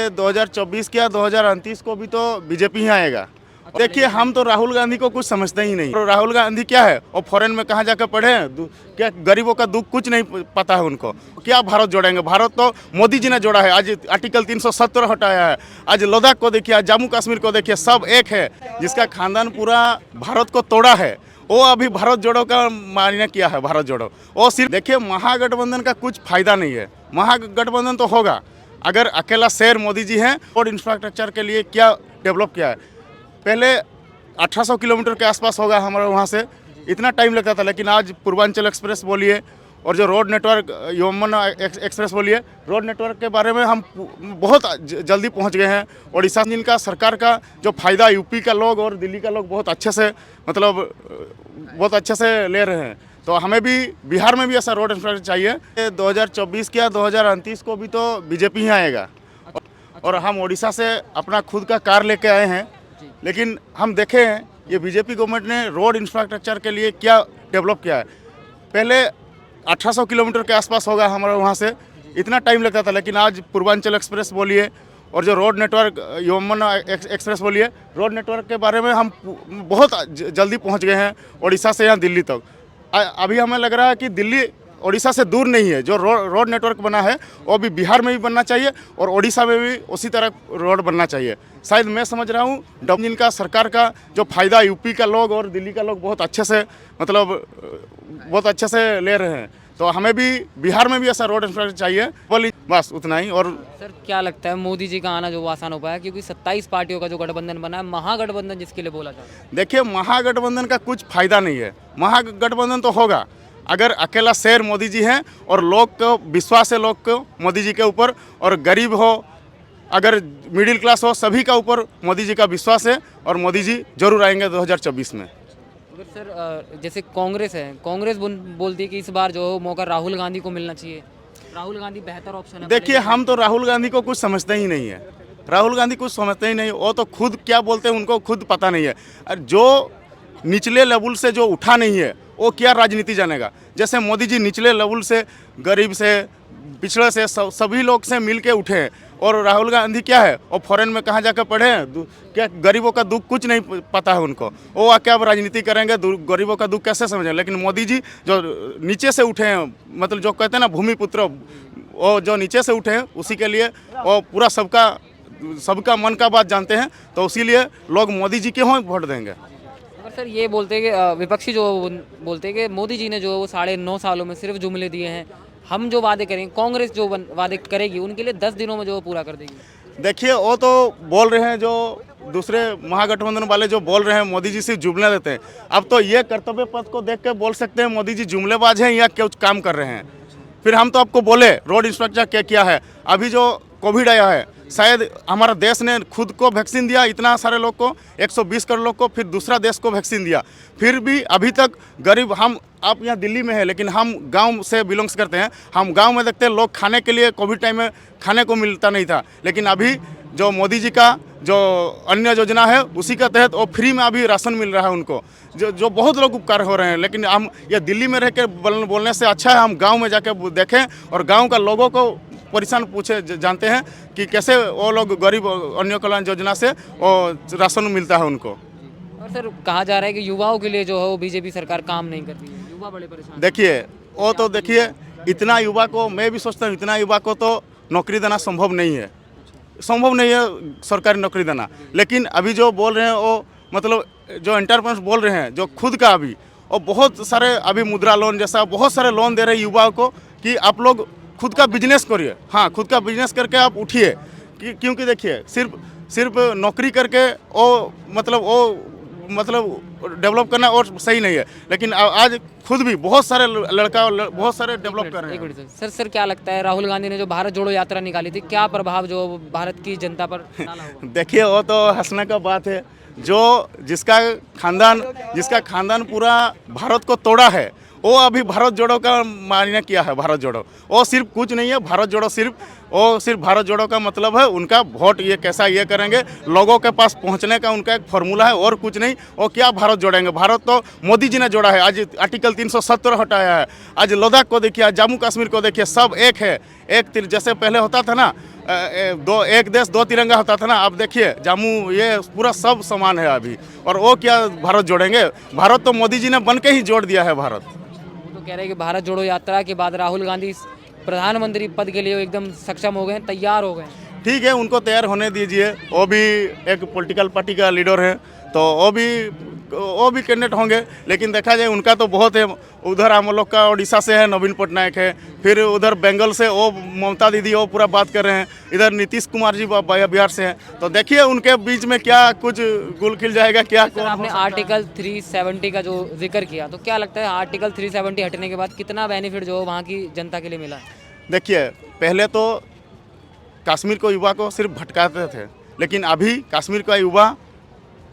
2024 क्या 2029 को भी तो बीजेपी ही आएगा। देखिए हम तो राहुल गांधी को कुछ समझते ही नहीं। तो राहुल गांधी क्या है, और फॉरेन में कहाँ जाकर पढ़े हैं, क्या गरीबों का दुख कुछ नहीं पता है उनको। क्या भारत जोड़ेंगे, भारत तो मोदी जी ने जोड़ा है। आज आर्टिकल 370 हटाया है, आज लद्दाख को देखिए, आज जम्मू कश्मीर को देखिए, सब एक है। जिसका खानदान पूरा भारत को तोड़ा है वो अभी भारत जोड़ो का मान्य किया है। भारत जोड़ो वो सिर्फ देखिए महागठबंधन का कुछ फायदा नहीं है। महागठबंधन तो होगा अगर अकेला शेर मोदी जी हैं। रोड इंफ्रास्ट्रक्चर के लिए क्या डेवलप किया है, पहले 1800 किलोमीटर के आसपास होगा हमारे वहाँ से, इतना टाइम लगता था। लेकिन आज पूर्वांचल एक्सप्रेस बोलिए और जो रोड नेटवर्क यमुना एक्सप्रेस बोलिए, रोड नेटवर्क के बारे में हम बहुत जल्दी पहुँच गए हैं। उड़ीसा जिनका सरकार का जो फ़ायदा यूपी का लोग और दिल्ली का लोग बहुत अच्छे से बहुत अच्छे से ले रहे हैं। तो हमें भी बिहार में भी ऐसा रोड इंफ्रास्ट्रक्चर चाहिए। 2024 क्या 2029 को भी तो बीजेपी ही आएगा। और हम उड़ीसा से अपना खुद का कार लेके आए हैं। लेकिन हम देखे हैं ये बीजेपी गवर्नमेंट ने रोड इंफ्रास्ट्रक्चर के लिए क्या डेवलप किया है। पहले 1800 किलोमीटर के आसपास होगा हमारे वहाँ से, इतना टाइम लगता था। लेकिन आज पूर्वांचल एक्सप्रेस बोलिए और जो रोड नेटवर्क यमुना एक्सप्रेस बोलिए, रोड नेटवर्क के बारे में हम बहुत जल्दी पहुँच गए हैं उड़ीसा से यहाँ दिल्ली तक। अभी हमें लग रहा है कि दिल्ली उड़ीसा से दूर नहीं है। जो रोड नेटवर्क बना है वो भी बिहार में भी बनना चाहिए और उड़ीसा में भी उसी तरह रोड बनना चाहिए। शायद मैं समझ रहा हूँ जिनका सरकार का जो फ़ायदा यूपी का लोग और दिल्ली का लोग बहुत अच्छे से बहुत अच्छे से ले रहे हैं। तो हमें भी बिहार में भी ऐसा रोड इंफ्रास्ट्रक्चर चाहिए। बोली बस उतना ही। और सर क्या लगता है मोदी जी का आना जो आसान हो पाया, क्योंकि 27 पार्टियों का जो गठबंधन बना है, महागठबंधन जिसके लिए बोला जाता है। देखिए महागठबंधन का कुछ फायदा नहीं है। महागठबंधन तो होगा अगर अकेला शेर मोदी जी हैं और लोग को विश्वास है, लोग को मोदी जी के ऊपर, और गरीब हो अगर मिडिल क्लास हो, सभी का ऊपर मोदी जी का विश्वास है और मोदी जी जरूर आएंगे 2024 में। अगर सर जैसे कांग्रेस है, कांग्रेस बोलती है कि इस बार जो मौका राहुल गांधी को मिलना चाहिए, राहुल गांधी बेहतर ऑप्शन है। देखिए हम तो राहुल गांधी को कुछ समझते ही नहीं है। राहुल गांधी कुछ समझते ही नहीं, वो तो खुद क्या बोलते हैं उनको खुद पता नहीं है। और जो निचले लेवल से जो उठा नहीं है वो क्या राजनीति जानेगा। जैसे मोदी जी निचले लेवल से, गरीब से, पिछड़े से, सभी लोग से मिल के उठे हैं। और राहुल गांधी क्या है, वो फॉरेन में कहाँ जाकर पढ़े हैं, क्या गरीबों का दुख कुछ नहीं पता है उनको। वो क्या राजनीति करेंगे, गरीबों का दुख कैसे समझें। लेकिन मोदी जी जो नीचे से उठे हैं, मतलब जो कहते हैं ना भूमिपुत्र, वो जो नीचे से उठे हैं उसी के लिए वो पूरा सबका मन का बात जानते हैं। तो इसीलिए लोग मोदी जी के हों वोट देंगे। अगर सर ये बोलते हैं कि विपक्षी जो बोलते हैं कि मोदी जी ने जो 9.5 सालों में सिर्फ जुमले दिए हैं, हम जो वादे करेंगे, कांग्रेस जो वादे करेगी उनके लिए 10 दिनों में जो पूरा कर देगी। देखिए वो तो बोल रहे हैं, जो दूसरे महागठबंधन वाले जो बोल रहे हैं मोदी जी सिर्फ जुमले देते हैं। अब तो ये कर्तव्य पथ को देख के बोल सकते हैं मोदी जी जुमलेबाज हैं या कुछ काम कर रहे हैं। फिर हम तो आपको बोले रोड इंफ्रास्ट्रक्चर क्या किया है। अभी जो कोविड आया है, शायद हमारा देश ने खुद को वैक्सीन दिया इतना सारे लोग को, 120 करोड़ लोग को, फिर दूसरा देश को वैक्सीन दिया। फिर भी अभी तक गरीब, हम आप यहाँ दिल्ली में है लेकिन हम गांव से बिलोंग्स करते हैं। हम गांव में देखते हैं लोग खाने के लिए कोविड टाइम में खाने को मिलता नहीं था। लेकिन अभी जो मोदी जी का जो अन्य योजना है उसी के तहत वो फ्री में अभी राशन मिल रहा है उनको, जो बहुत लोग उपकार हो रहे हैं। लेकिन हम ये दिल्ली में रह के बोलने से अच्छा है हम गाँव में जाके देखें और गाँव का लोगों को परेशान पूछे, जानते हैं कि कैसे वो लोग गरीब अन्य कल्याण योजना से वो राशन मिलता है उनको। और सर कहा जा रहा है कि युवाओं के लिए जो है वो बीजेपी सरकार काम नहीं कर रही है, युवा बड़े परेशान। देखिए वो तो देखिए इतना युवा को, मैं भी सोचता हूँ इतना युवा को तो नौकरी देना संभव नहीं है सरकारी नौकरी देना। लेकिन अभी जो बोल रहे हैं वो मतलब जो एंटरप्रेन्योर बोल रहे हैं, जो खुद का अभी और बहुत सारे अभी मुद्रा लोन जैसा बहुत सारे लोन दे रहे हैं युवाओं को कि आप लोग खुद का बिजनेस करिए। हाँ, खुद का बिजनेस करके आप उठिए। क्योंकि देखिए सिर्फ नौकरी करके वो डेवलप करना और सही नहीं है। लेकिन आज खुद भी बहुत सारे लड़का बहुत सारे डेवलप कर रहे हैं। सर क्या लगता है राहुल गांधी ने जो भारत जोड़ो यात्रा निकाली थी, क्या प्रभाव जो भारत की जनता पर डाला होगा? देखिए वो तो हंसने का बात है। जिसका खानदान पूरा भारत को तोड़ा है वो अभी भारत जोड़ो का मान्य किया है। भारत जोड़ो वो सिर्फ कुछ नहीं है। भारत जोड़ो सिर्फ भारत जोड़ो का मतलब है उनका वोट ये कैसा ये करेंगे, लोगों के पास पहुंचने का उनका एक फार्मूला है और कुछ नहीं। वो क्या भारत जोड़ेंगे, भारत तो मोदी जी ने जोड़ा है। आज आर्टिकल 370 हटाया है, आज लद्दाख को देखिए, आज जम्मू कश्मीर को देखिए, सब एक है। एक जैसे पहले होता था ना एक देश दो तिरंगा होता था ना, अब देखिए जम्मू ये पूरा सब समान है अभी। और वो क्या भारत जोड़ेंगे? भारत तो मोदी जी ने बन के ही जोड़ दिया है भारत। वो तो कह रहे हैं कि भारत जोड़ो यात्रा के बाद राहुल गांधी प्रधानमंत्री पद के लिए एकदम सक्षम हो गए, तैयार हो गए। ठीक है, उनको तैयार होने दीजिए, वो भी एक पॉलिटिकल पार्टी का लीडर है, तो वो भी कैंडिडेट होंगे। लेकिन देखा जाए उनका तो बहुत है, उधर हम लोग का उड़ीसा से है नवीन पटनायक है, फिर उधर बंगाल से वो ममता दीदी वो पूरा बात कर रहे हैं, इधर नीतीश कुमार जी बिहार से हैं। तो देखिए उनके बीच में क्या कुछ गुल खिल जाएगा क्या। सर आपने आर्टिकल 370 का जो जिक्र किया, तो क्या लगता है आर्टिकल 370 हटने के बाद कितना बेनिफिट जो वहाँ की जनता के लिए मिला? देखिए पहले तो कश्मीर को युवा को सिर्फ भटकाते थे, लेकिन अभी कश्मीर का युवा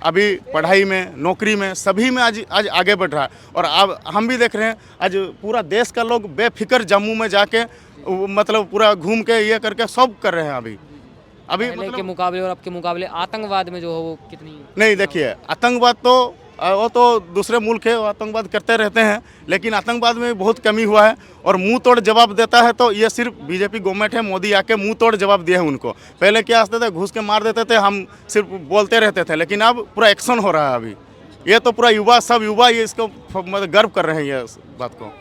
अभी पढ़ाई में, नौकरी में, सभी में आज आगे बढ़ रहा है। और अब हम भी देख रहे हैं आज पूरा देश का लोग बेफिक्र जम्मू में जाके मतलब पूरा घूम के ये करके सब कर रहे हैं अभी पहले मतलब के मुकाबले और अब के मुकाबले आतंकवाद में जो है वो कितनी? नहीं, देखिए आतंकवाद तो वो तो दूसरे मुल्क है, वो आतंकवाद करते रहते हैं, लेकिन आतंकवाद में बहुत कमी हुआ है। और मुंह तोड़ जवाब देता है तो ये सिर्फ बीजेपी गवर्नमेंट है, मोदी आके मुंह तोड़ जवाब दिए हैं उनको। पहले क्या आते थे, घुस के मार देते थे, हम सिर्फ बोलते रहते थे, लेकिन अब पूरा एक्शन हो रहा है अभी। ये तो पूरा युवा, सब युवा ये इसको मतलब गर्व कर रहे हैं ये बात को।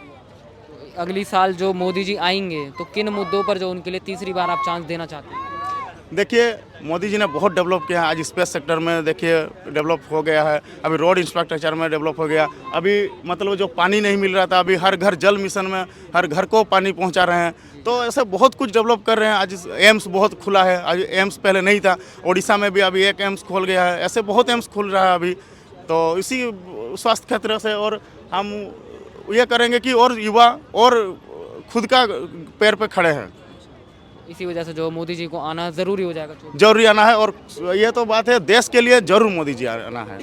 अगली साल जो मोदी जी आएंगे तो किन मुद्दों पर जो उनके लिए तीसरी बार आप चांस देना चाहते हैं? देखिए मोदी जी ने बहुत डेवलप किया है, आज स्पेस सेक्टर में देखिए डेवलप हो गया है, अभी रोड इंफ्रास्ट्रक्चर में डेवलप हो गया, अभी मतलब जो पानी नहीं मिल रहा था अभी हर घर जल मिशन में हर घर को पानी पहुंचा रहे हैं। तो ऐसे बहुत कुछ डेवलप कर रहे हैं। आज एम्स बहुत खुला है, आज एम्स पहले नहीं था, उड़ीसा में भी अभी एक एम्स खोल गया है, ऐसे बहुत एम्स खुल रहा है अभी। तो इसी स्वास्थ्य क्षेत्र से और हम ये करेंगे कि और युवा और खुद का पैर पे खड़े हैं। इसी वजह से जो मोदी जी को आना ज़रूरी हो जाएगा। जरूरी आना है, और ये तो बात है देश के लिए जरूर मोदी जी आना है,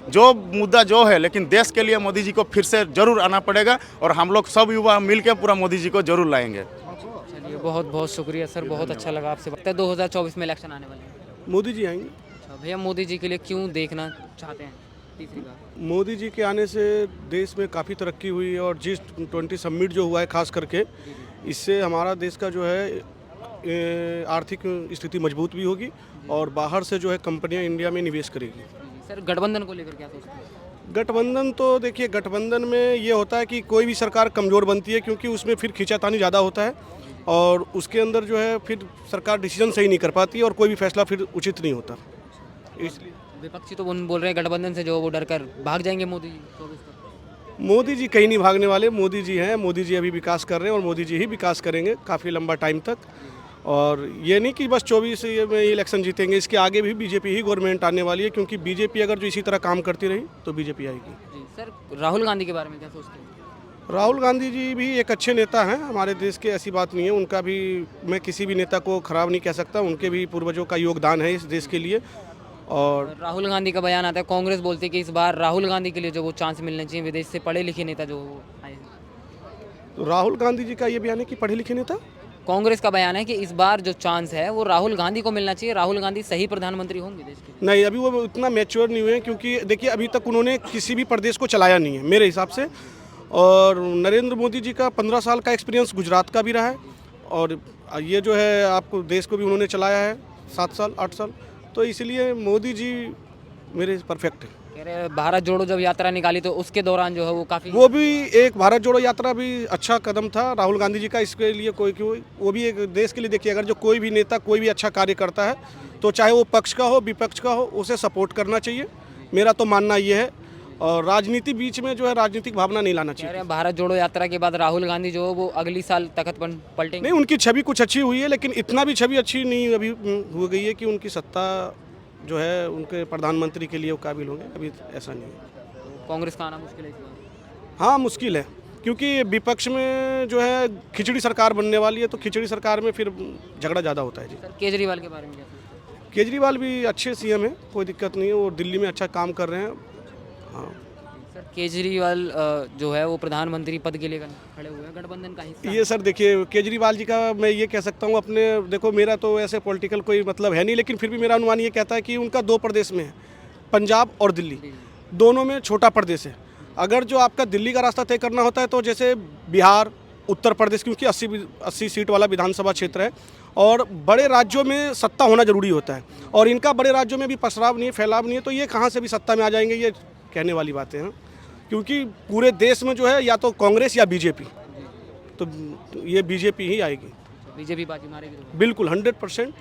जो मुद्दा जो है, लेकिन देश के लिए मोदी जी को फिर से जरूर आना पड़ेगा। और हम लोग सब युवा मिलकर पूरा मोदी जी को जरूर लाएंगे। चलिए बहुत बहुत शुक्रिया सर, बहुत अच्छा लगा आपसे बात। 2024 में इलेक्शन आने वाले हैं, मोदी जी आएंगे। अच्छा भैया मोदी जी के लिए क्यों देखना चाहते हैं तीसरी बार? मोदी जी के आने से देश में काफ़ी तरक्की हुई है, और G20 समिट जो हुआ है खास करके, इससे हमारा देश का जो है आर्थिक स्थिति मजबूत भी होगी, और बाहर से जो है कंपनियां इंडिया में निवेश करेगी। सर गठबंधन को लेकर क्या सोचते हैं? गठबंधन तो देखिए, गठबंधन में ये होता है कि कोई भी सरकार कमज़ोर बनती है, क्योंकि उसमें फिर खींचातानी ज़्यादा होता है, और उसके अंदर जो है फिर सरकार डिसीजन सही नहीं कर पाती, और कोई भी फैसला फिर उचित नहीं होता। इसलिए विपक्षी तो बोल रहे हैं गठबंधन से जो वो डर कर भाग जाएंगे मोदी जी 24 तक। मोदी जी कहीं नहीं भागने वाले, मोदी जी हैं, मोदी जी अभी विकास कर रहे हैं, और मोदी जी ही विकास करेंगे काफ़ी लंबा टाइम तक। और ये नहीं कि बस 24 में इलेक्शन जीतेंगे, इसके आगे भी बीजेपी ही गवर्नमेंट आने वाली है, क्योंकि बीजेपी अगर जो इसी तरह काम करती रही तो बीजेपी आएगी। जी सर, राहुल गांधी के बारे में क्या सोचते हैं? राहुल गांधी जी भी एक अच्छे नेता हैं हमारे देश के, ऐसी बात नहीं है। उनका भी, मैं किसी भी नेता को खराब नहीं कह सकता, उनके भी पूर्वजों का योगदान है इस देश के लिए। और राहुल गांधी का बयान आता है, कांग्रेस बोलती है कि इस बार राहुल गांधी के लिए जो वो चांस मिलने चाहिए, विदेश से पढ़े लिखे नेता जो आए हैं। तो राहुल गांधी जी का ये बयान है कि पढ़े लिखे नेता, कांग्रेस का बयान है कि इस बार जो चांस है वो राहुल गांधी को मिलना चाहिए, राहुल गांधी सही प्रधानमंत्री होंगे देश के। नहीं, अभी वो उतना मैच्योर नहीं हुए हैं, क्योंकि देखिए अभी तक उन्होंने किसी भी प्रदेश को चलाया नहीं है मेरे हिसाब से। और नरेंद्र मोदी जी का 15 साल का एक्सपीरियंस गुजरात का भी रहा है, और ये जो है आपको देश को भी उन्होंने चलाया है 7 साल 8 साल, तो इसलिए मोदी जी मेरे परफेक्ट है। कह रहे भारत जोड़ो जब यात्रा निकाली तो उसके दौरान जो है वो काफ़ी, वो भी एक भारत जोड़ो यात्रा भी अच्छा कदम था राहुल गांधी जी का, इसके लिए वो भी एक देश के लिए। देखिए अगर जो कोई भी नेता कोई भी अच्छा कार्य करता है, तो चाहे वो पक्ष का हो विपक्ष का हो, उसे सपोर्ट करना चाहिए, मेरा तो मानना ये है। और राजनीति बीच में जो है राजनीतिक भावना नहीं लाना कह चाहिए। रहे हैं भारत जोड़ो यात्रा के बाद राहुल गांधी जो है वो अगली साल तख्त पर पलटेंगे। नहीं, उनकी छवि कुछ अच्छी हुई है, लेकिन इतना भी छवि अच्छी नहीं अभी हो गई है कि उनकी सत्ता जो है उनके प्रधानमंत्री के लिए वो काबिल होंगे, अभी ऐसा नहीं है। कांग्रेस का आना मुश्किल है इस बार? हाँ मुश्किल है, क्योंकि विपक्ष में जो है खिचड़ी सरकार बनने वाली है, तो खिचड़ी सरकार में फिर झगड़ा ज़्यादा होता है। जी, सर केजरीवाल के बारे में क्या सोचते हैं? केजरीवाल भी अच्छे सीएम हैं, कोई दिक्कत नहीं है, वो दिल्ली में अच्छा काम कर रहे हैं। हाँ सर केजरीवाल जो है वो प्रधानमंत्री पद के लिए खड़े हुए हैं, गठबंधन का हिस्सा ये सर देखिए, केजरीवाल जी का मैं ये कह सकता हूँ अपने, देखो मेरा तो ऐसे पॉलिटिकल कोई मतलब है नहीं, लेकिन फिर भी मेरा अनुमान ये कहता है कि उनका 2 प्रदेश में है, पंजाब और दिल्ली, दोनों में छोटा प्रदेश है। अगर जो आपका दिल्ली का रास्ता तय करना होता है, तो जैसे बिहार, उत्तर प्रदेश, क्योंकि 80 सीट वाला विधानसभा क्षेत्र है, और बड़े राज्यों में सत्ता होना जरूरी होता है, और इनका बड़े राज्यों में भी पसराव नहीं है, फैलाव नहीं है, तो ये कहाँ से भी सत्ता में आ जाएंगे, ये कहने वाली बातें हैं। क्योंकि पूरे देश में जो है या तो कांग्रेस या बीजेपी, तो ये बीजेपी ही आएगी। बीजेपी बाजी मारेगी तो। बिल्कुल 100%।